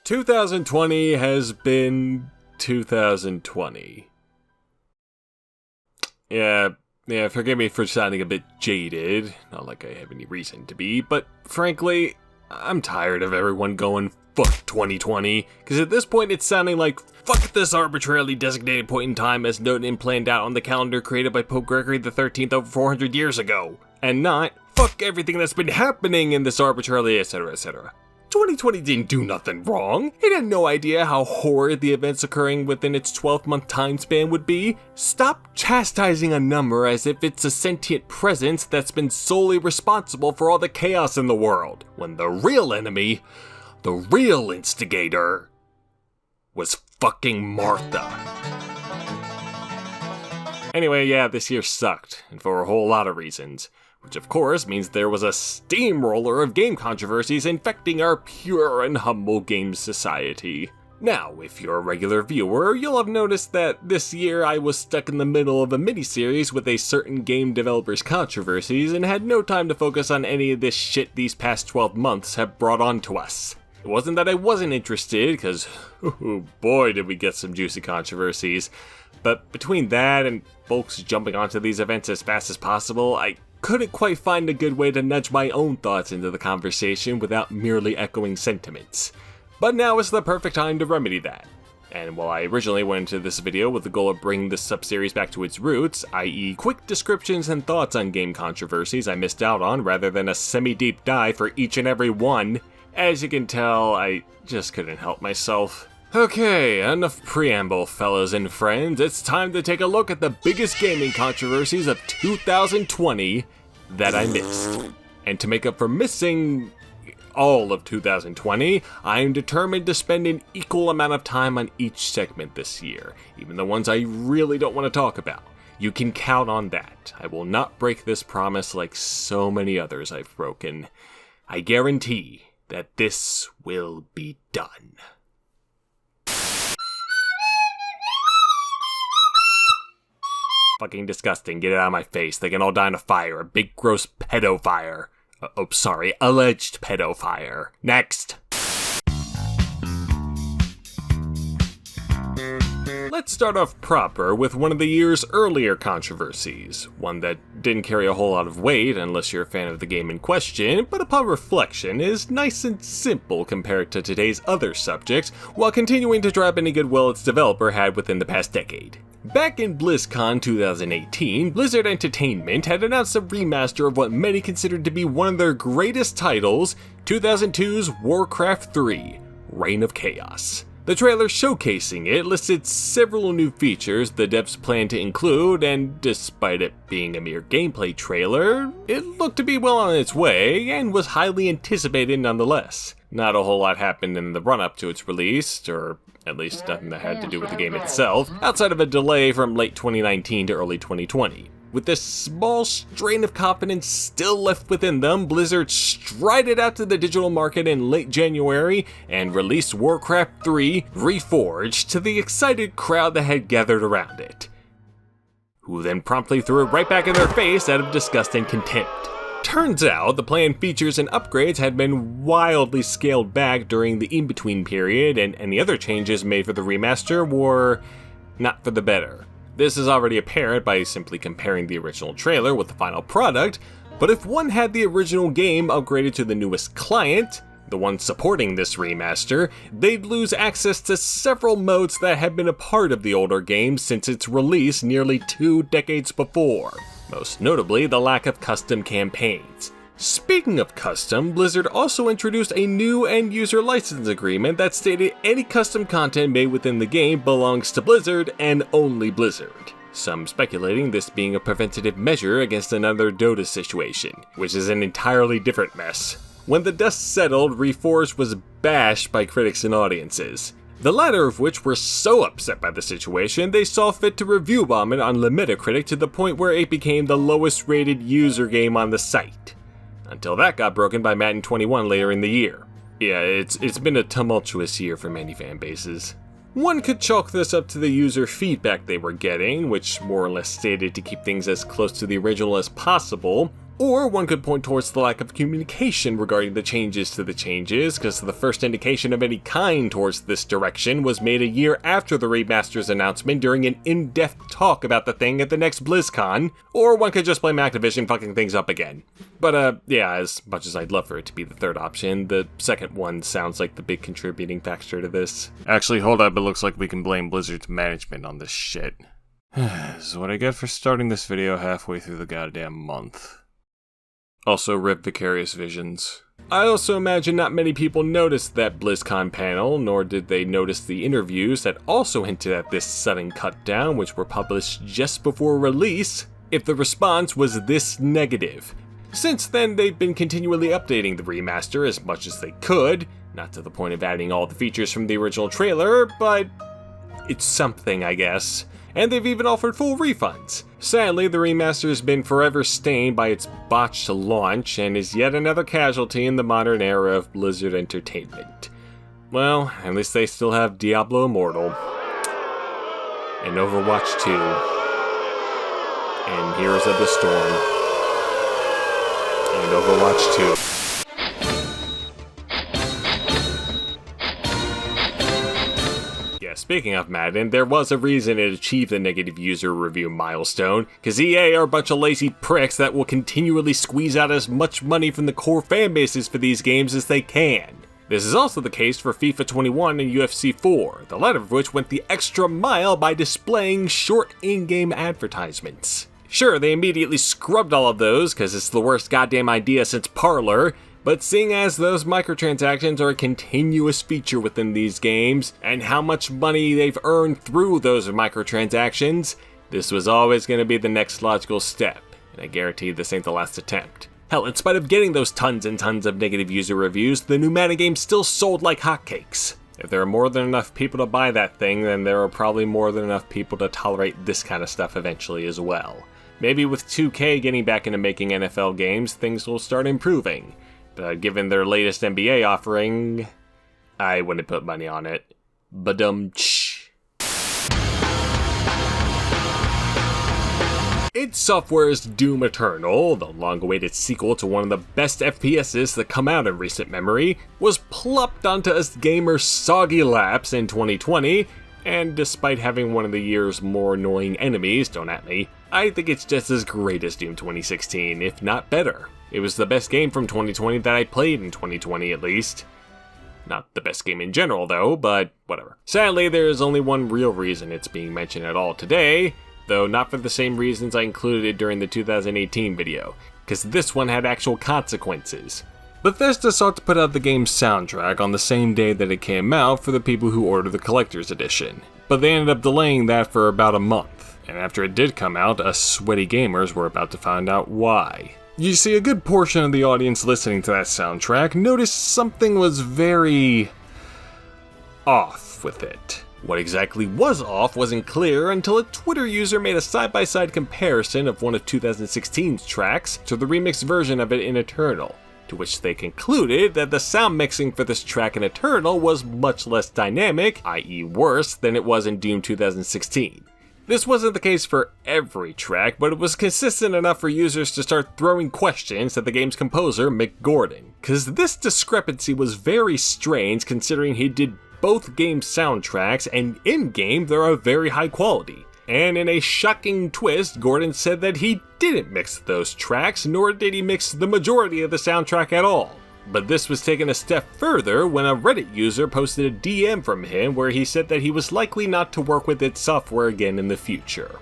2020 has been 2020. Yeah, forgive me for sounding a bit jaded, not like I have any reason to be, but frankly, I'm tired of everyone going fuck 2020, because at this point it's sounding like fuck this arbitrarily designated point in time as noted and planned out on the calendar created by Pope Gregory XIII over 400 years ago, and not fuck everything that's been happening in this arbitrarily etc etc. 2020 didn't do nothing wrong. It had no idea how horrid the events occurring within its 12-month time span would be. Stop chastising a number as if it's a sentient presence that's been solely responsible for all the chaos in the world, when the real enemy, the real instigator, was fucking Martha. Anyway, yeah, this year sucked, and for a whole lot of reasons. Which of course means there was a steamroller of game controversies infecting our pure and humble game society. Now, if you're a regular viewer, you'll have noticed that this year I was stuck in the middle of a miniseries with a certain game developer's controversies and had no time to focus on any of this shit these past 12 months have brought on to us. It wasn't that I wasn't interested, because oh boy did we get some juicy controversies, but between that and folks jumping onto these events as fast as possible, I couldn't quite find a good way to nudge my own thoughts into the conversation without merely echoing sentiments. But now is the perfect time to remedy that. And while I originally went into this video with the goal of bringing this subseries back to its roots, i.e. quick descriptions and thoughts on game controversies I missed out on rather than a semi-deep dive for each and every one, as you can tell, I just couldn't help myself. Okay, enough preamble, fellas and friends. It's time to take a look at the biggest gaming controversies of 2020 that I missed. And to make up for missing all of 2020, I am determined to spend an equal amount of time on each segment this year, even the ones I really don't want to talk about. You can count on that. I will not break this promise like so many others I've broken. I guarantee that this will be done. Fucking disgusting. Get it out of my face. They can all die in a fire. A big gross pedo fire. Alleged pedo fire. Next. Let's start off proper with one of the year's earlier controversies. One that didn't carry a whole lot of weight unless you're a fan of the game in question, but upon reflection is nice and simple compared to today's other subjects, while continuing to draw up any goodwill its developer had within the past decade. Back in BlizzCon 2018, Blizzard Entertainment had announced a remaster of what many considered to be one of their greatest titles, 2002's Warcraft 3: Reign of Chaos. The trailer showcasing it listed several new features the devs plan to include, and despite it being a mere gameplay trailer, it looked to be well on its way, and was highly anticipated nonetheless. Not a whole lot happened in the run-up to its release, or at least nothing that had to do with the game itself, outside of a delay from late 2019 to early 2020. With this small strain of confidence still left within them, Blizzard strided out to the digital market in late January and released Warcraft 3 Reforged to the excited crowd that had gathered around it, who then promptly threw it right back in their face out of disgust and contempt. Turns out the planned features and upgrades had been wildly scaled back during the in-between period, and any other changes made for the remaster were not for the better. This is already apparent by simply comparing the original trailer with the final product, but if one had the original game upgraded to the newest client, the one supporting this remaster, they'd lose access to several modes that had been a part of the older game since its release nearly 2 decades before. Most notably, the lack of custom campaigns. Speaking of custom, Blizzard also introduced a new end-user license agreement that stated any custom content made within the game belongs to Blizzard and only Blizzard. Some speculating this being a preventative measure against another Dota situation, which is an entirely different mess. When the dust settled, Reforged was bashed by critics and audiences, the latter of which were so upset by the situation they saw fit to review bomb it on Metacritic to the point where it became the lowest rated user game on the site. Until that got broken by Madden 21 later in the year. Yeah, it's been a tumultuous year for many fan bases. One could chalk this up to the user feedback they were getting, which more or less stated to keep things as close to the original as possible, Or one could point towards the lack of communication regarding the changes to the changes, because the first indication of any kind towards this direction was made a year after the remaster's announcement during an in-depth talk about the thing at the next BlizzCon, or one could just blame Activision fucking things up again. But yeah, as much as I'd love for it to be the third option, the second one sounds like the big contributing factor to this. Actually, hold up, it looks like we can blame Blizzard's management on this shit. This is what I get for starting this video halfway through the goddamn month. Also, rip Vicarious Visions. I also imagine not many people noticed that BlizzCon panel, nor did they notice the interviews that also hinted at this sudden cut down, which were published just before release, if the response was this negative. Since then, they've been continually updating the remaster as much as they could, not to the point of adding all the features from the original trailer, but it's something, I guess. And they've even offered full refunds. Sadly, the remaster has been forever stained by its botched launch and is yet another casualty in the modern era of Blizzard Entertainment. Well, at least they still have Diablo Immortal, and Overwatch 2, and Heroes of the Storm, and Overwatch 2. Speaking of Madden, there was a reason it achieved the negative user review milestone, cause EA are a bunch of lazy pricks that will continually squeeze out as much money from the core fan bases for these games as they can. This is also the case for FIFA 21 and UFC 4, the latter of which went the extra mile by displaying short in-game advertisements. Sure, they immediately scrubbed all of those, cause it's the worst goddamn idea since Parler, but seeing as those microtransactions are a continuous feature within these games, and how much money they've earned through those microtransactions, this was always going to be the next logical step, and I guarantee this ain't the last attempt. Hell, in spite of getting those tons and tons of negative user reviews, the new Madden game still sold like hotcakes. If there are more than enough people to buy that thing, then there are probably more than enough people to tolerate this kind of stuff eventually as well. Maybe with 2K getting back into making NFL games, things will start improving. But given their latest NBA offering, I wouldn't put money on it. Badum-tsh. id Software's Doom Eternal, the long-awaited sequel to one of the best FPSs that come out in recent memory, was plopped onto us gamers' soggy laps in 2020, and despite having one of the year's more annoying enemies, don't at me, I think it's just as great as Doom 2016, if not better. It was the best game from 2020 that I played in 2020 at least. Not the best game in general though, but whatever. Sadly, there is only one real reason it's being mentioned at all today, though not for the same reasons I included it during the 2018 video, because this one had actual consequences. Bethesda sought to put out the game's soundtrack on the same day that it came out for the people who ordered the collector's edition, but they ended up delaying that for about a month, and after it did come out, us sweaty gamers were about to find out why. You see, a good portion of the audience listening to that soundtrack noticed something was very off with it. What exactly was off wasn't clear until a Twitter user made a side-by-side comparison of one of 2016's tracks to the remixed version of it in Eternal, to which they concluded that the sound mixing for this track in Eternal was much less dynamic, i.e. worse, than it was in Doom 2016. This wasn't the case for every track, but it was consistent enough for users to start throwing questions at the game's composer, Mick Gordon. Cause this discrepancy was very strange considering he did both game soundtracks and in-game they're of very high quality. And in a shocking twist, Gordon said that he didn't mix those tracks, nor did he mix the majority of the soundtrack at all. But this was taken a step further when a Reddit user posted a DM from him where he said that he was likely not to work with id Software again in the future.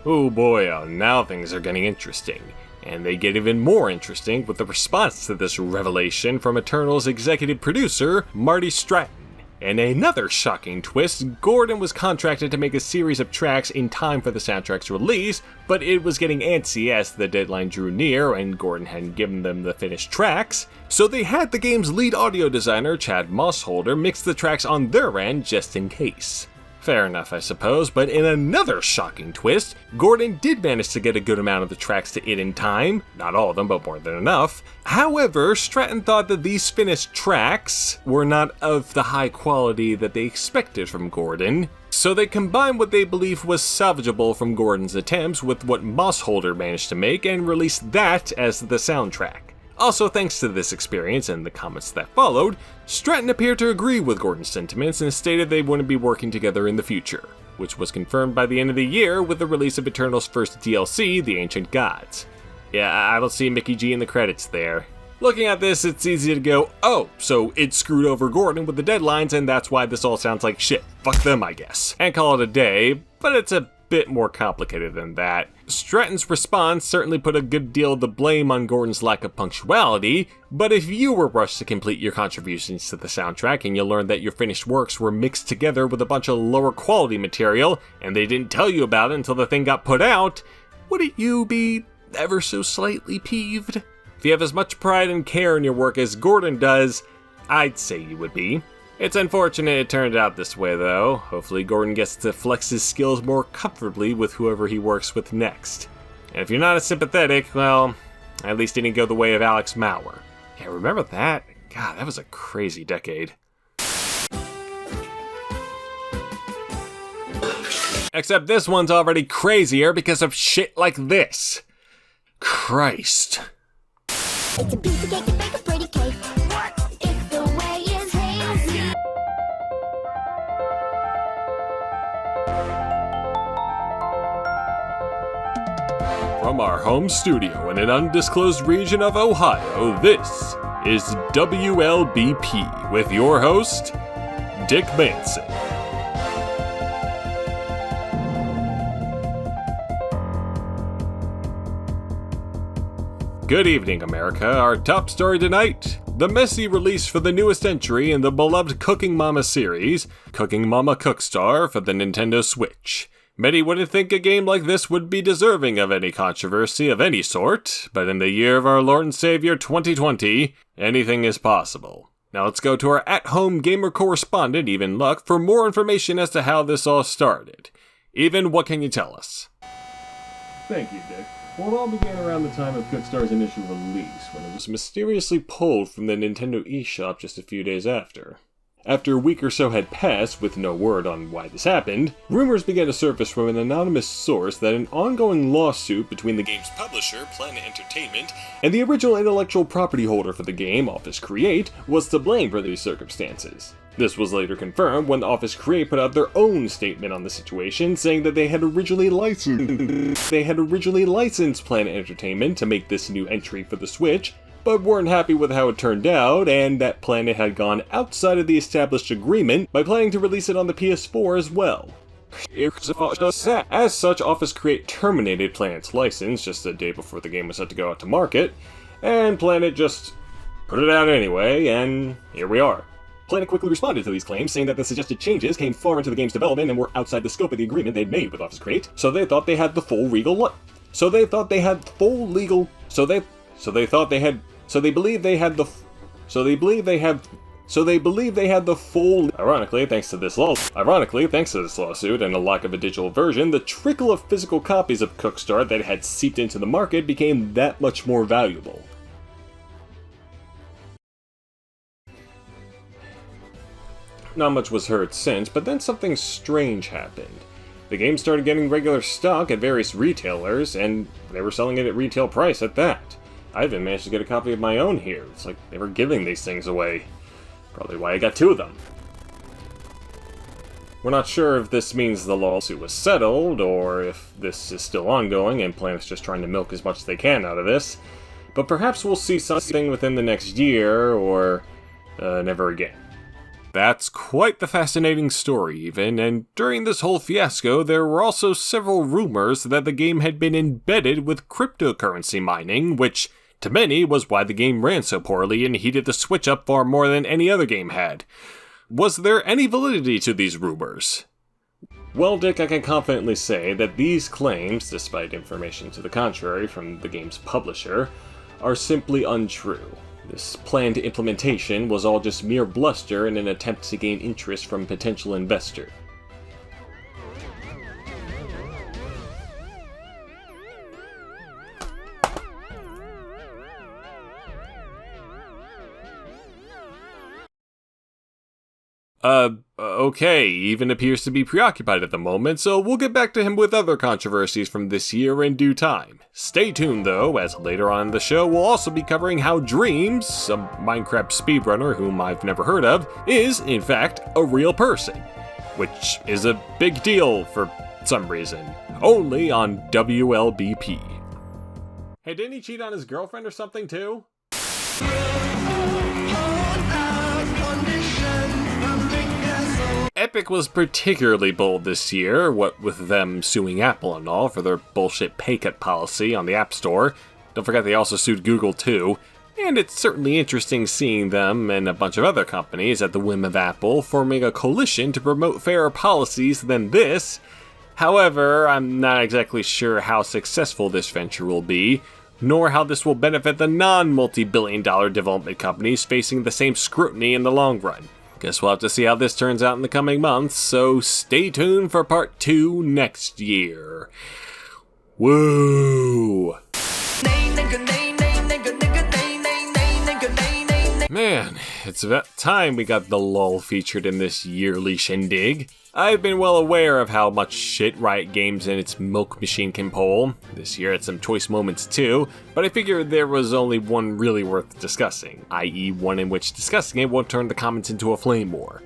Oh boy, now things are getting interesting. And they get even more interesting with the response to this revelation from Eternal's executive producer, Marty Stratton. In another shocking twist, Gordon was contracted to make a series of tracks in time for the soundtrack's release, but it was getting antsy as the deadline drew near and Gordon hadn't given them the finished tracks, so they had the game's lead audio designer, Chad Mossholder, mix the tracks on their end just in case. Fair enough, I suppose, but in another shocking twist, Gordon did manage to get a good amount of the tracks to it in time. Not all of them, but more than enough. However, Stratton thought that these finished tracks were not of the high quality that they expected from Gordon, so they combined what they believed was salvageable from Gordon's attempts with what Mossholder managed to make and released that as the soundtrack. Also, thanks to this experience and the comments that followed, Stratton appeared to agree with Gordon's sentiments and stated they wouldn't be working together in the future, which was confirmed by the end of the year with the release of Eternal's first DLC, The Ancient Gods. Yeah, I don't see Mickey G in the credits there. Looking at this, it's easy to go, oh, so it screwed over Gordon with the deadlines and that's why this all sounds like shit. Fuck them, I guess. And call it a day, but it's a bit more complicated than that. Stratton's response certainly put a good deal of the blame on Gordon's lack of punctuality, but if you were rushed to complete your contributions to the soundtrack and you learned that your finished works were mixed together with a bunch of lower quality material, and they didn't tell you about it until the thing got put out, wouldn't you be ever so slightly peeved? If you have as much pride and care in your work as Gordon does, I'd say you would be. It's unfortunate it turned out this way though. Hopefully Gordon gets to flex his skills more comfortably with whoever he works with next. And if you're not as sympathetic, well, at least he didn't go the way of Alex Mauer. Yeah, remember that? God, that was a crazy decade. Except this one's already crazier because of shit like this. Christ. It's a piece of cake to bake a pretty cake. What? If the way is hazy. From our home studio in an undisclosed region of Ohio, this is WLBP with your host, Dick Manson. Good evening, America. Our top story tonight, the messy release for the newest entry in the beloved Cooking Mama series, Cooking Mama Cookstar for the Nintendo Switch. Many wouldn't think a game like this would be deserving of any controversy of any sort, but in the year of our Lord and Savior 2020, anything is possible. Now let's go to our at-home gamer correspondent, Even Luck, for more information as to how this all started. Even, what can you tell us? Thank you, Dick. Well, it all began around the time of Cookstar's initial release, when it was mysteriously pulled from the Nintendo eShop just a few days after. After a week or so had passed with no word on why this happened, rumors began to surface from an anonymous source that an ongoing lawsuit between the game's publisher, Planet Entertainment, and the original intellectual property holder for the game, Office Create, was to blame for these circumstances. This was later confirmed when Office Create put out their own statement on the situation, saying that they had originally licensed Planet Entertainment to make this new entry for the Switch, but weren't happy with how it turned out, and that Planet had gone outside of the established agreement by planning to release it on the PS4 as well. As such, Office Create terminated Planet's license just a day before the game was set to go out to market, and Planet just put it out anyway, and here we are. Planet quickly responded to these claims, saying that the suggested changes came far into the game's development and were outside the scope of the agreement they'd made with Office Create, so they thought they had the full legal So they believe they had the full. Ironically, thanks to this lawsuit and a lack of a digital version, the trickle of physical copies of Cookstar that had seeped into the market became that much more valuable. Not much was heard since, but then something strange happened. The game started getting regular stock at various retailers, and they were selling it at retail price at that. I even managed to get a copy of my own here. It's like they were giving these things away. Probably why I got 2 of them. We're not sure if this means the lawsuit was settled, or if this is still ongoing and Planet's just trying to milk as much as they can out of this. But perhaps we'll see something within the next year, or never again. That's quite the fascinating story, Even, and during this whole fiasco, there were also several rumors that the game had been embedded with cryptocurrency mining, which, to many, was why the game ran so poorly and heated the Switch up far more than any other game had. Was there any validity to these rumors? Well, Dick, I can confidently say that these claims, despite information to the contrary from the game's publisher, are simply untrue. This planned implementation was all just mere bluster in an attempt to gain interest from potential investors. Okay, even appears to be preoccupied at the moment, so we'll get back to him with other controversies from this year in due time. Stay tuned though, as later on in the show we'll also be covering how Dreams, a Minecraft speedrunner whom I've never heard of, is, in fact, a real person. Which is a big deal for some reason. Only on WLBP. Hey, didn't he cheat on his girlfriend or something too? Epic was particularly bold this year, what with them suing Apple and all for their bullshit pay cut policy on the App Store. Don't forget they also sued Google too. And it's certainly interesting seeing them and a bunch of other companies at the whim of Apple forming a coalition to promote fairer policies than this. However, I'm not exactly sure how successful this venture will be, nor how this will benefit the non-multi-billion-dollar development companies facing the same scrutiny in the long run. Guess we'll have to see how this turns out in the coming months, so stay tuned for part 2 next year. Woo! Man, it's about time we got the lull featured in this yearly shindig. I've been well aware of how much shit Riot Games and its milk machine can pull. This year had some choice moments too, but I figured there was only one really worth discussing, i.e. one in which discussing it won't turn the comments into a flame war.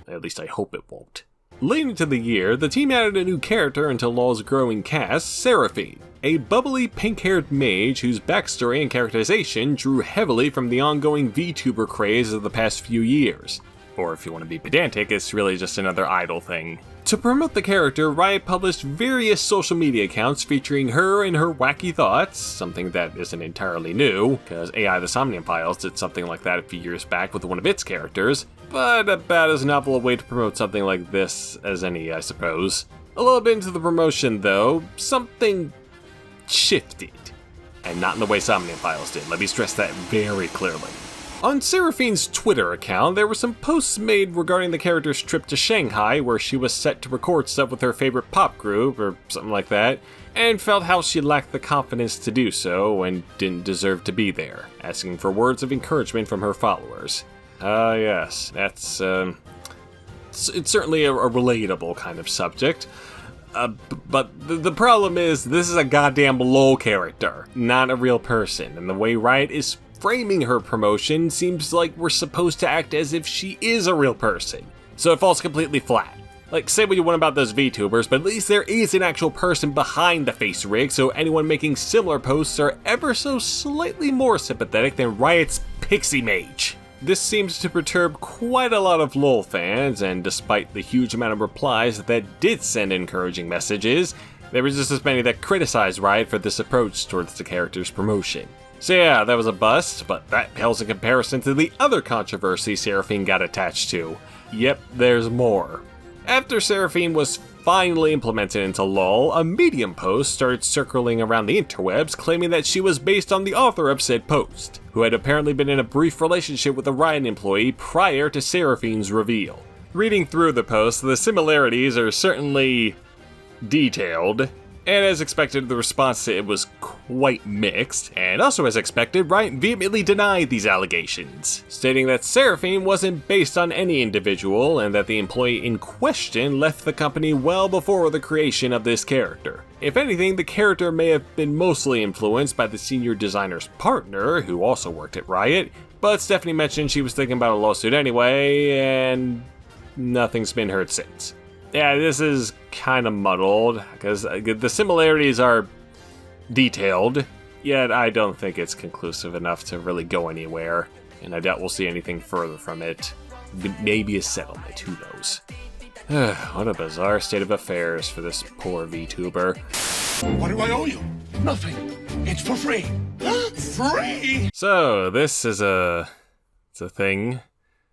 At least I hope it won't. Late into the year, the team added a new character into LoL's growing cast, Seraphine, a bubbly pink-haired mage whose backstory and characterization drew heavily from the ongoing VTuber craze of the past few years. Or if you want to be pedantic, it's really just another idol thing. To promote the character, Riot published various social media accounts featuring her and her wacky thoughts, something that isn't entirely new, because AI the Somnium Files did something like that a few years back with one of its characters, but about as novel a way to promote something like this as any, I suppose. A little bit into the promotion though, something shifted. And not in the way Somnium Files did, let me stress that very clearly. On Seraphine's Twitter account, there were some posts made regarding the character's trip to Shanghai, where she was set to record stuff with her favorite pop group, or something like that, and felt how she lacked the confidence to do so, and didn't deserve to be there, asking for words of encouragement from her followers. Yes, that's, it's certainly a relatable kind of subject. But the problem is, this is a goddamn LOL character, not a real person, and the way Riot is framing her promotion seems like we're supposed to act as if she is a real person. So it falls completely flat. Like, say what you want about those VTubers, but at least there is an actual person behind the face rig, so anyone making similar posts are ever so slightly more sympathetic than Riot's Pixie Mage. This seems to perturb quite a lot of LoL fans, and despite the huge amount of replies that did send encouraging messages, there was just as many that criticized Riot for this approach towards the character's promotion. So yeah, that was a bust, but that pales in comparison to the other controversy Seraphine got attached to. Yep, there's more. After Seraphine was finally implemented into LoL, a Medium post started circling around the interwebs claiming that she was based on the author of said post, who had apparently been in a brief relationship with a Riot employee prior to Seraphine's reveal. Reading through the post, the similarities are certainly detailed, and as expected, the response to it was quite mixed, and also as expected, Riot vehemently denied these allegations, stating that Seraphine wasn't based on any individual and that the employee in question left the company well before the creation of this character. If anything, the character may have been mostly influenced by the senior designer's partner, who also worked at Riot, but Stephanie mentioned she was thinking about a lawsuit anyway, and nothing's been heard since. Yeah, this is kind of muddled, because the similarities are detailed, yet I don't think it's conclusive enough to really go anywhere, and I doubt we'll see anything further from it. Maybe a settlement, who knows. What a bizarre state of affairs for this poor VTuber. What do I owe you? Nothing. It's for free. Free? So, this is it's a thing.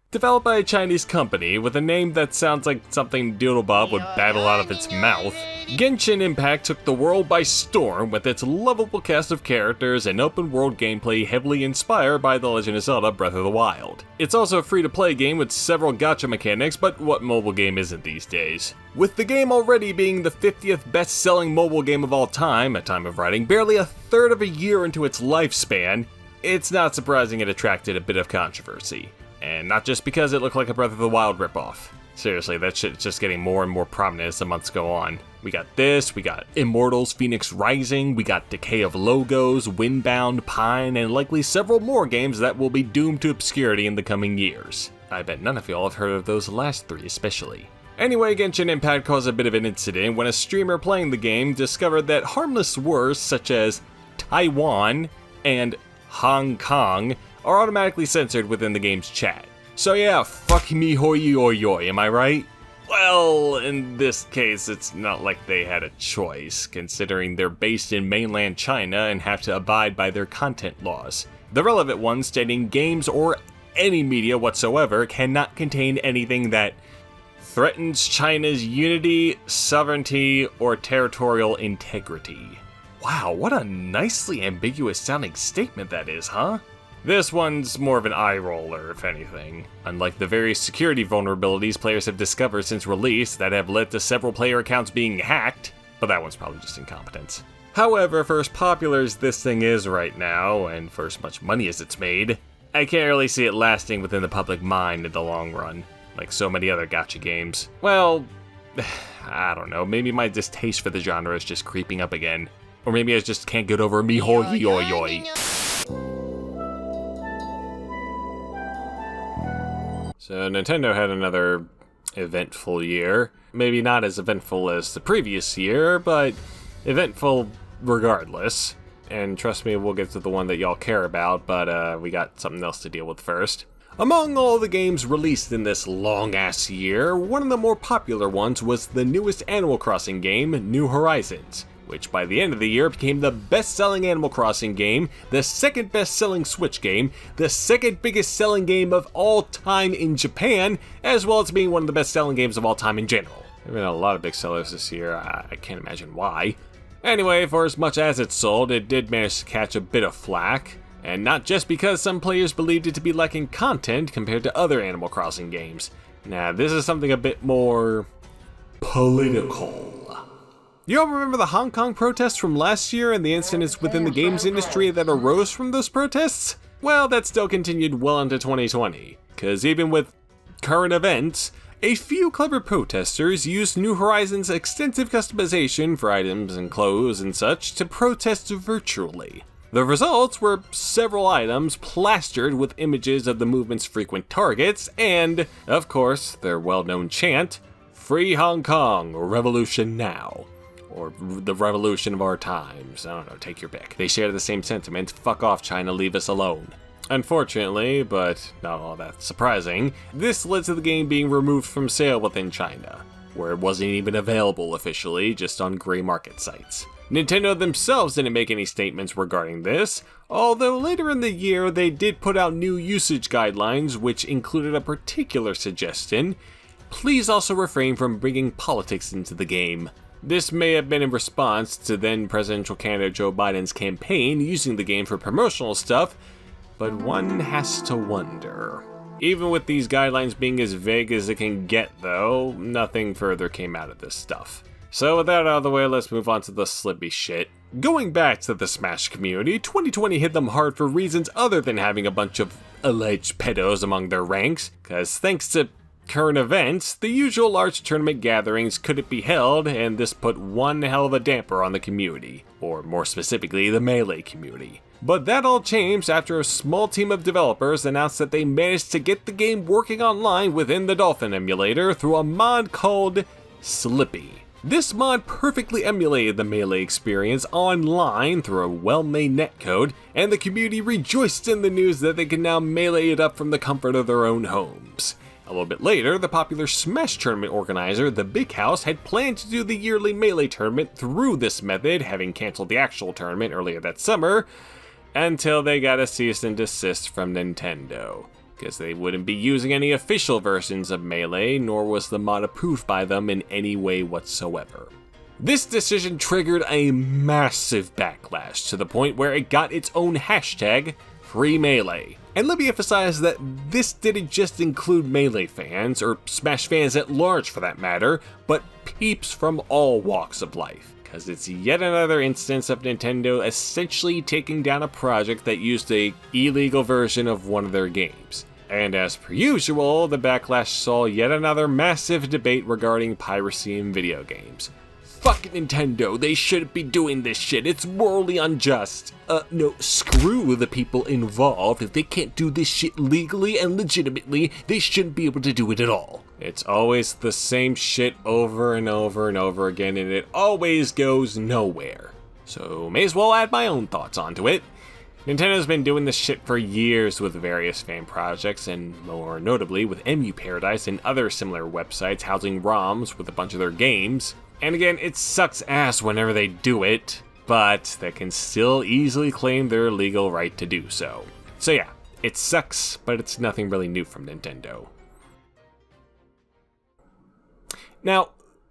Developed by a Chinese company with a name that sounds like something Doodlebob would babble out of its mouth, Genshin Impact took the world by storm with its lovable cast of characters and open-world gameplay heavily inspired by The Legend of Zelda Breath of the Wild. It's also a free-to-play game with several gacha mechanics, but what mobile game isn't these days? With the game already being the 50th best-selling mobile game of all time at time of writing, barely a third of a year into its lifespan, it's not surprising it attracted a bit of controversy. And not just because it looked like a Breath of the Wild ripoff. Seriously, that shit's just getting more and more prominent as the months go on. We got this, we got Immortals Phoenix Rising, we got Decay of Logos, Windbound, Pine, and likely several more games that will be doomed to obscurity in the coming years. I bet none of y'all have heard of those last three especially. Anyway, Genshin Impact caused a bit of an incident when a streamer playing the game discovered that harmless words such as Taiwan and Hong Kong are automatically censored within the game's chat. So yeah, fuck me hoi oi oi, am I right? Well, in this case, it's not like they had a choice, considering they're based in mainland China and have to abide by their content laws. The relevant ones stating games or any media whatsoever cannot contain anything that threatens China's unity, sovereignty, or territorial integrity. Wow, what a nicely ambiguous sounding statement that is, huh? This one's more of an eye roller, if anything. Unlike the various security vulnerabilities players have discovered since release that have led to several player accounts being hacked, but that one's probably just incompetence. However, for as popular as this thing is right now, and for as much money as it's made, I can't really see it lasting within the public mind in the long run, like so many other gacha games. Well, I don't know, maybe my distaste for the genre is just creeping up again. Or maybe I just can't get over me hoi oi oi. So Nintendo had another eventful year. Maybe not as eventful as the previous year, but eventful regardless. And trust me, we'll get to the one that y'all care about, but we got something else to deal with first. Among all the games released in this long-ass year, one of the more popular ones was the newest Animal Crossing game, New Horizons, which by the end of the year became the best-selling Animal Crossing game, the second best-selling Switch game, the second biggest-selling game of all time in Japan, as well as being one of the best-selling games of all time in general. There have been a lot of big sellers this year, I can't imagine why. Anyway, for as much as it sold, it did manage to catch a bit of flack, and not just because some players believed it to be lacking content compared to other Animal Crossing games. Now, this is something a bit more political. You all remember the Hong Kong protests from last year and the incidents within the games industry that arose from those protests? Well, that still continued well into 2020, because even with current events, a few clever protesters used New Horizons' extensive customization for items and clothes and such to protest virtually. The results were several items plastered with images of the movement's frequent targets and, of course, their well-known chant, "Free Hong Kong, Revolution Now." Or the revolution of our times. I don't know, take your pick. They share the same sentiment, fuck off China, leave us alone. Unfortunately, but not all that surprising, this led to the game being removed from sale within China, where it wasn't even available officially, just on gray market sites. Nintendo themselves didn't make any statements regarding this, although later in the year they did put out new usage guidelines which included a particular suggestion: please also refrain from bringing politics into the game. This may have been in response to then presidential candidate Joe Biden's campaign using the game for promotional stuff, but one has to wonder. Even with these guidelines being as vague as it can get though, nothing further came out of this stuff. So with that out of the way, let's move on to the slippy shit. Going back to the Smash community, 2020 hit them hard for reasons other than having a bunch of alleged pedos among their ranks, cause thanks to current events, the usual large tournament gatherings couldn't be held, and this put one hell of a damper on the community, or more specifically, the Melee community. But that all changed after a small team of developers announced that they managed to get the game working online within the Dolphin emulator through a mod called Slippy. This mod perfectly emulated the Melee experience online through a well-made netcode, and the community rejoiced in the news that they can now Melee it up from the comfort of their own homes. A little bit later, the popular Smash tournament organizer, the Big House, had planned to do the yearly Melee tournament through this method, having cancelled the actual tournament earlier that summer, until they got a cease and desist from Nintendo, because they wouldn't be using any official versions of Melee, nor was the mod approved by them in any way whatsoever. This decision triggered a massive backlash to the point where it got its own hashtag, #FreeMelee. And let me emphasize that this didn't just include Melee fans, or Smash fans at large for that matter, but peeps from all walks of life, because it's yet another instance of Nintendo essentially taking down a project that used a illegal version of one of their games. And as per usual, the backlash saw yet another massive debate regarding piracy in video games. Fuck Nintendo, they shouldn't be doing this shit, it's morally unjust. No, screw the people involved. If they can't do this shit legally and legitimately, they shouldn't be able to do it at all. It's always the same shit over and over and over again, and it always goes nowhere. So may as well add my own thoughts onto it. Nintendo's been doing this shit for years with various fan projects, and more notably with MU Paradise and other similar websites housing ROMs with a bunch of their games. And again, it sucks ass whenever they do it, but they can still easily claim their legal right to do so. So yeah, it sucks, but it's nothing really new from Nintendo. Now,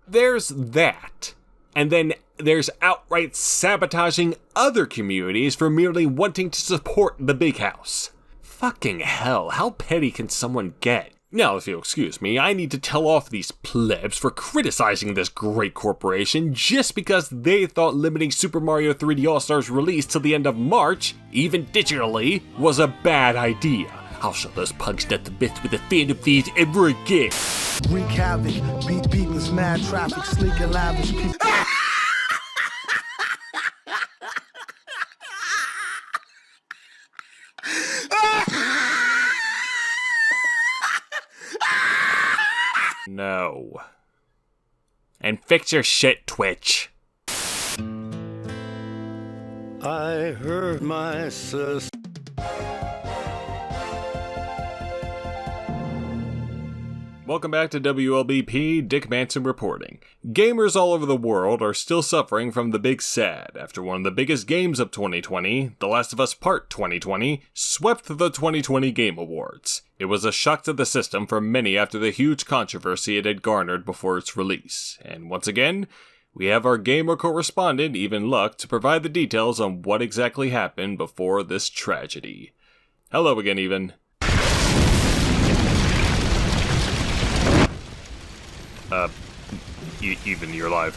there's that, and then there's outright sabotaging other communities for merely wanting to support the big house. Fucking hell, how petty can someone get? Now, if you'll excuse me, I need to tell off these plebs for criticizing this great corporation just because they thought limiting Super Mario 3D All-Stars release till the end of March, even digitally, was a bad idea. I'll show those pugs not to mess with a fan of these ever again. Wreak havoc, beatless, mad traffic, sleek and lavish people. No. And fix your shit, Twitch. I heard my sister. Welcome back to WLBP, Dick Manson reporting. Gamers all over the world are still suffering from the big sad after one of the biggest games of 2020, The Last of Us Part 2020, swept the 2020 Game Awards. It was a shock to the system for many after the huge controversy it had garnered before its release. And once again, we have our gamer correspondent, Even Luck, to provide the details on what exactly happened before this tragedy. Hello again, Even. Even, you're live.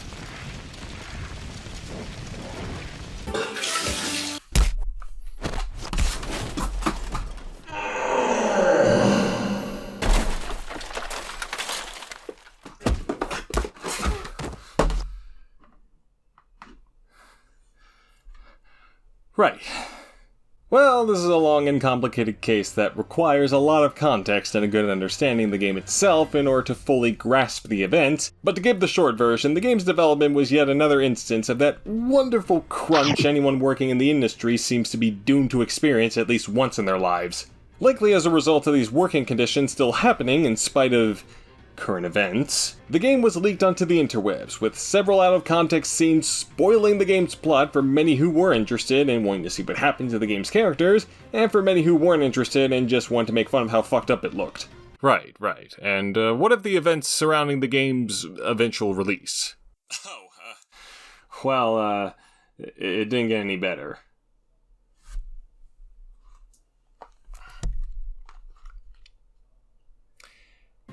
Right. Well, this is a long and complicated case that requires a lot of context and a good understanding of the game itself in order to fully grasp the event, but to give the short version, the game's development was yet another instance of that wonderful crunch anyone working in the industry seems to be doomed to experience at least once in their lives. Likely as a result of these working conditions still happening in spite of current events, the game was leaked onto the interwebs, with several out-of-context scenes spoiling the game's plot for many who were interested in wanting to see what happened to the game's characters, and for many who weren't interested and just wanted to make fun of how fucked up it looked. Right. And what of the events surrounding the game's eventual release? It didn't get any better.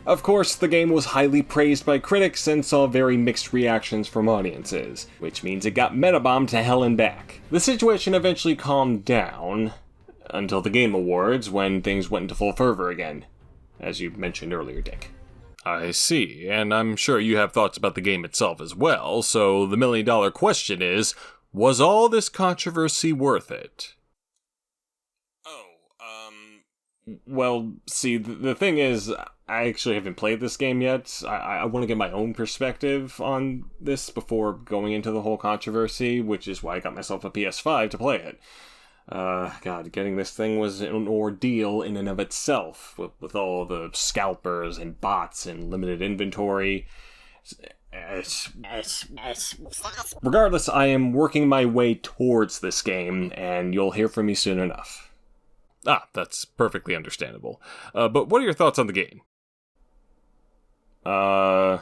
Of course, the game was highly praised by critics and saw very mixed reactions from audiences, which means it got metabombed to hell and back. The situation eventually calmed down, until the Game Awards, when things went into full fervor again, as you mentioned earlier, Dick. I see, and I'm sure you have thoughts about the game itself as well, so the million-dollar question is, was all this controversy worth it? Well, see, the thing is, I actually haven't played this game yet. I want to get my own perspective on this before going into the whole controversy, which is why I got myself a PS5 to play it. God, getting this thing was an ordeal in and of itself, with all the scalpers and bots and limited inventory. Regardless, I am working my way towards this game, and you'll hear from me soon enough. That's perfectly understandable. But what are your thoughts on the game? I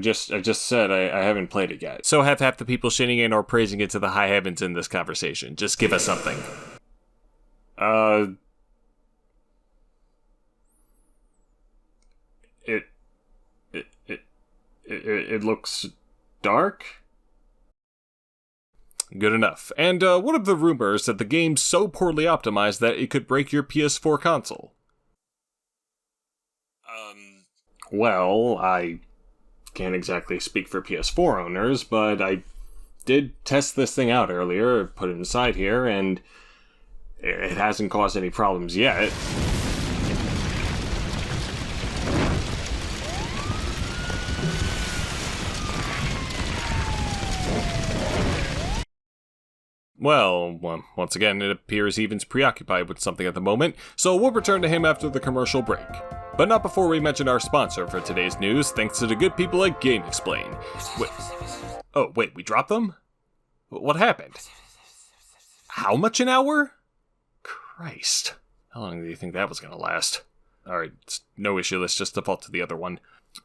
just said I haven't played it yet. So have half the people shitting in or praising it to the high heavens in this conversation. Just give us something. It looks dark? Good enough. And what of the rumors that the game's so poorly optimized that it could break your PS4 console? Well, I can't exactly speak for PS4 owners, but I did test this thing out earlier, put it inside here, and it hasn't caused any problems yet. Well, once again, it appears Evan's preoccupied with something at the moment, so we'll return to him after the commercial break. But not before we mention our sponsor for today's news, thanks to the good people at Game Explain. Wait, we dropped them? What happened? How much an hour? Christ. How long do you think that was gonna last? Alright, it's no issue, let's just default to the other one.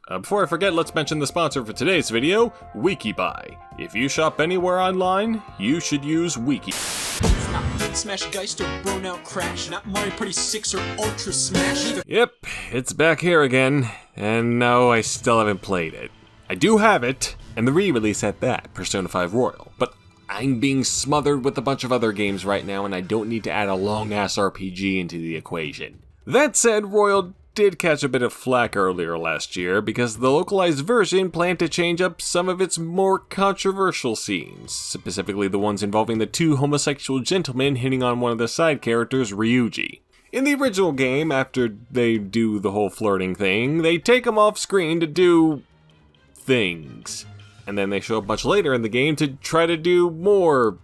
Before I forget, let's mention the sponsor for today's video, WikiBuy. If you shop anywhere online, you should use Wiki. It's not Smash Geist or Burnout Crash, not Mario Party 6 or Ultra Smash either. Yep, it's back here again, and no, I still haven't played it. I do have it, and the re-release at that, Persona 5 Royal, but I'm being smothered with a bunch of other games right now, and I don't need to add a long-ass RPG into the equation. That said, Royal did catch a bit of flack earlier last year because the localized version planned to change up some of its more controversial scenes, specifically the ones involving the two homosexual gentlemen hitting on one of the side characters, Ryuji. In the original game, after they do the whole flirting thing, they take him off screen to do things. And then they show up much later in the game to try to do more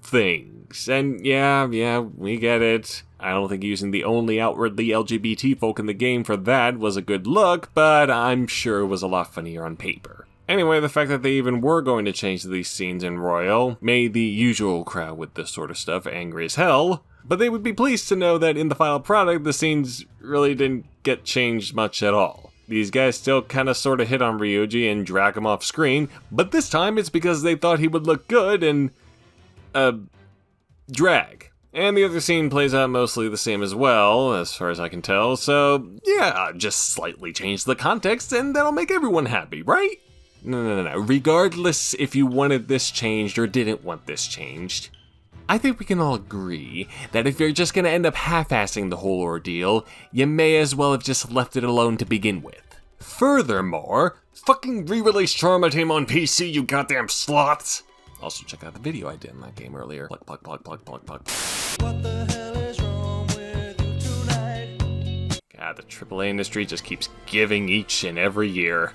things. And yeah, we get it. I don't think using the only outwardly LGBT folk in the game for that was a good look, but I'm sure it was a lot funnier on paper. Anyway, the fact that they even were going to change these scenes in Royal made the usual crowd with this sort of stuff angry as hell, but they would be pleased to know that in the final product, the scenes really didn't get changed much at all. These guys still kinda sorta hit on Ryuji and drag him off screen, but this time it's because they thought he would look good and, drag. And the other scene plays out mostly the same as well, as far as I can tell, so yeah, just slightly change the context and that'll make everyone happy, right? No. Regardless if you wanted this changed or didn't want this changed, I think we can all agree that if you're just gonna end up half-assing the whole ordeal, you may as well have just left it alone to begin with. Furthermore, fucking re-release Trauma Team on PC, you goddamn sloths! Also, check out the video I did in that game earlier. Plug. What the hell is wrong with you tonight? God, the AAA industry just keeps giving each and every year.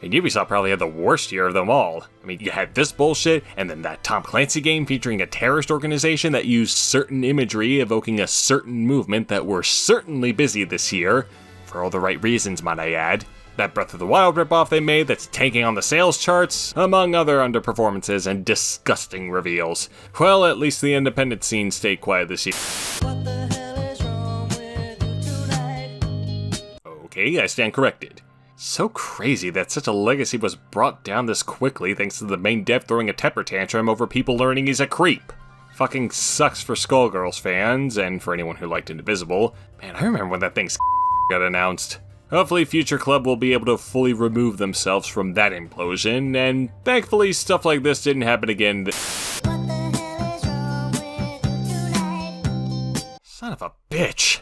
And Ubisoft probably had the worst year of them all. I mean, you had this bullshit, and then that Tom Clancy game featuring a terrorist organization that used certain imagery evoking a certain movement that were certainly busy this year. For all the right reasons, might I add. That Breath of the Wild ripoff they made that's tanking on the sales charts, among other underperformances and disgusting reveals. Well, at least the independent scene stayed quiet this year. What the hell is wrong with you tonight? Okay, I stand corrected. So crazy that such a legacy was brought down this quickly thanks to the main dev throwing a temper tantrum over people learning he's a creep. Fucking sucks for Skullgirls fans, and for anyone who liked Indivisible. Man, I remember when that thing got announced. Hopefully Future Club will be able to fully remove themselves from that implosion, and thankfully stuff like this didn't happen again. What the hell is wrong with you tonight? Son of a bitch.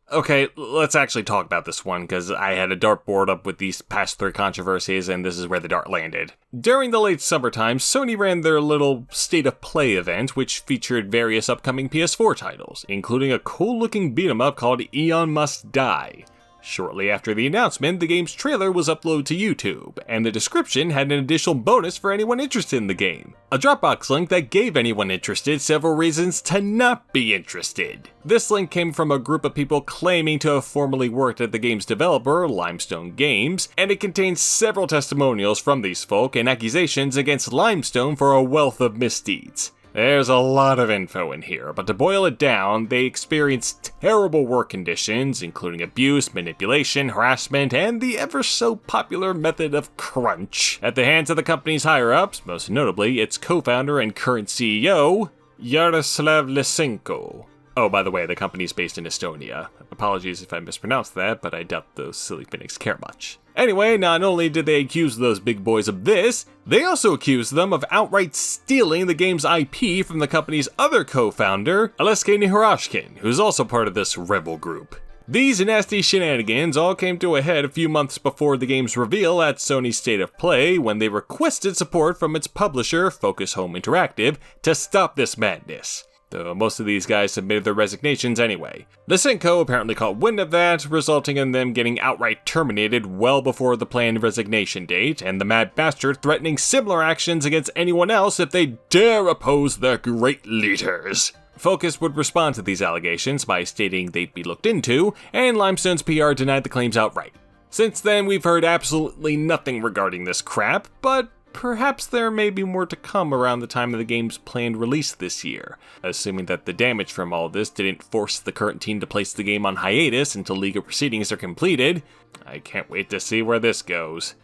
Okay, let's actually talk about this one, because I had a dartboard up with these past 3 controversies, and this is where the dart landed. During the late summertime, Sony ran their little State of Play event, which featured various upcoming PS4 titles, including a cool-looking beat-em-up called Eon Must Die. Shortly after the announcement, the game's trailer was uploaded to YouTube, and the description had an additional bonus for anyone interested in the game. A Dropbox link that gave anyone interested several reasons to not be interested. This link came from a group of people claiming to have formerly worked at the game's developer, Limestone Games, and it contains several testimonials from these folk and accusations against Limestone for a wealth of misdeeds. There's a lot of info in here, but to boil it down, they experienced terrible work conditions, including abuse, manipulation, harassment, and the ever so popular method of crunch at the hands of the company's higher-ups, most notably its co-founder and current CEO, Yaroslav Lysenko. Oh, by the way, the company's based in Estonia. Apologies if I mispronounced that, but I doubt those silly cynics care much. Anyway, not only did they accuse those big boys of this, they also accused them of outright stealing the game's IP from the company's other co-founder, Aleksei Nihorashkin, who's also part of this rebel group. These nasty shenanigans all came to a head a few months before the game's reveal at Sony's State of Play, when they requested support from its publisher, Focus Home Interactive, to stop this madness. Though most of these guys submitted their resignations anyway. Lysenko apparently caught wind of that, resulting in them getting outright terminated well before the planned resignation date, and the mad bastard threatening similar actions against anyone else if they dare oppose their great leaders. Focus would respond to these allegations by stating they'd be looked into, and Limestone's PR denied the claims outright. Since then, we've heard absolutely nothing regarding this crap, but perhaps there may be more to come around the time of the game's planned release this year, assuming that the damage from all this didn't force the current team to place the game on hiatus until legal proceedings are completed. I can't wait to see where this goes.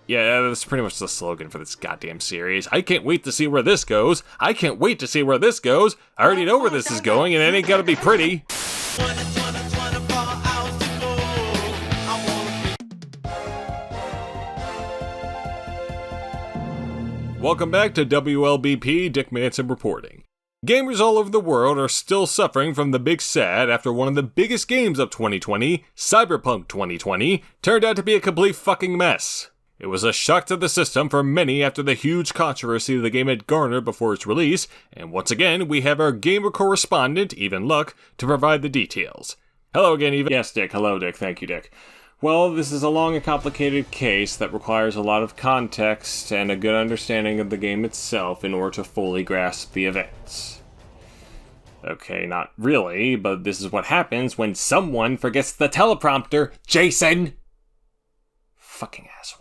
Yeah, that's pretty much the slogan for this goddamn series. I can't wait to see where this goes. I can't wait to see where this goes. I already know where this is going, and it ain't gonna be pretty. Welcome back to WLBP, Dick Manson reporting. Gamers all over the world are still suffering from the big sad after one of the biggest games of 2020, Cyberpunk 2020, turned out to be a complete fucking mess. It was a shock to the system for many after the huge controversy the game had garnered before its release, and once again, we have our gamer correspondent, Even Luck, to provide the details. Hello again, Even. Yes, Dick. Hello, Dick. Thank you, Dick. Well, this is a long and complicated case that requires a lot of context and a good understanding of the game itself in order to fully grasp the events. Okay, not really, but this is what happens when someone forgets the teleprompter, Jason! Fucking asswipe.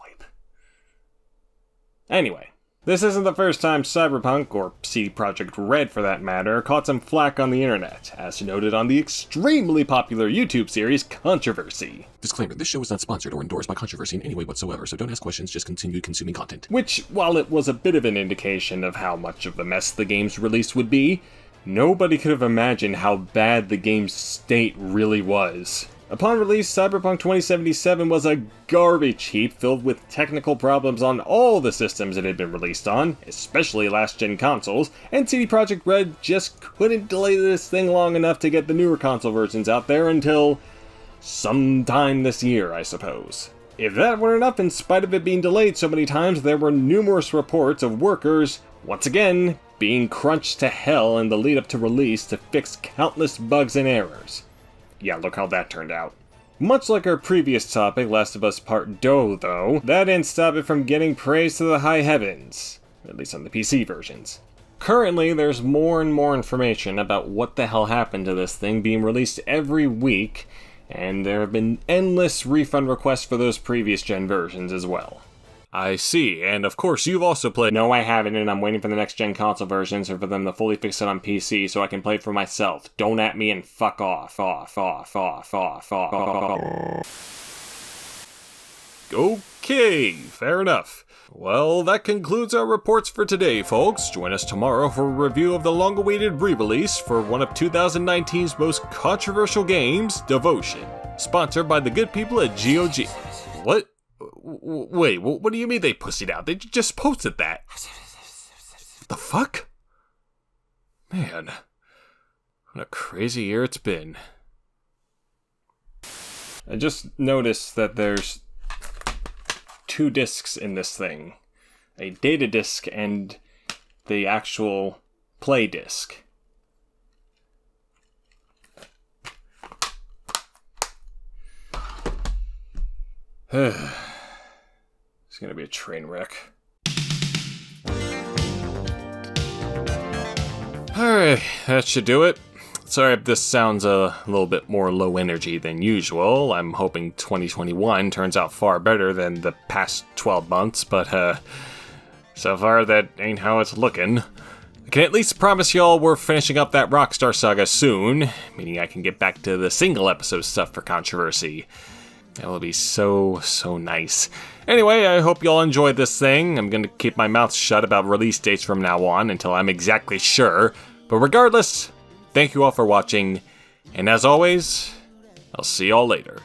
Anyway, this isn't the first time Cyberpunk, or CD Projekt Red for that matter, caught some flack on the internet, as noted on the extremely popular YouTube series Controversy. Disclaimer, this show is not sponsored or endorsed by Controversy in any way whatsoever, so don't ask questions, just continue consuming content. Which, while it was a bit of an indication of how much of a mess the game's release would be, nobody could have imagined how bad the game's state really was. Upon release, Cyberpunk 2077 was a garbage heap filled with technical problems on all the systems it had been released on, especially last-gen consoles, and CD Projekt Red just couldn't delay this thing long enough to get the newer console versions out there until sometime this year, I suppose. If that weren't enough, in spite of it being delayed so many times, there were numerous reports of workers, once again, being crunched to hell in the lead-up to release to fix countless bugs and errors. Yeah, look how that turned out. Much like our previous topic, Last of Us Part II, though, that didn't stop it from getting praise to the high heavens, at least on the PC versions. Currently, there's more and more information about what the hell happened to this thing being released every week, and there have been endless refund requests for those previous gen versions as well. I see, and of course you've also played— No, I haven't, and I'm waiting for the next gen console versions or for them to fully fix it on PC so I can play it for myself. Don't at me and fuck off. Okay, fair enough. Well, that concludes our reports for today, folks. Join us tomorrow for a review of the long-awaited re-release for one of 2019's most controversial games, Devotion, sponsored by the good people at GOG. What? Wait, what do you mean they pussied out? They just posted that. What the fuck? Man, what a crazy year it's been. I just noticed that there's 2 discs in this thing. A data disc and the actual play disc. It's gonna be a train wreck. Alright, that should do it. Sorry if this sounds a little bit more low energy than usual. I'm hoping 2021 turns out far better than the past 12 months, but so far that ain't how it's looking. I can at least promise y'all we're finishing up that Rockstar saga soon, meaning I can get back to the single episode stuff for Controversy. That will be so nice. Anyway, I hope y'all enjoyed this thing. I'm gonna keep my mouth shut about release dates from now on until I'm exactly sure. But regardless, Thank you all for watching, and as always, I'll see y'all later.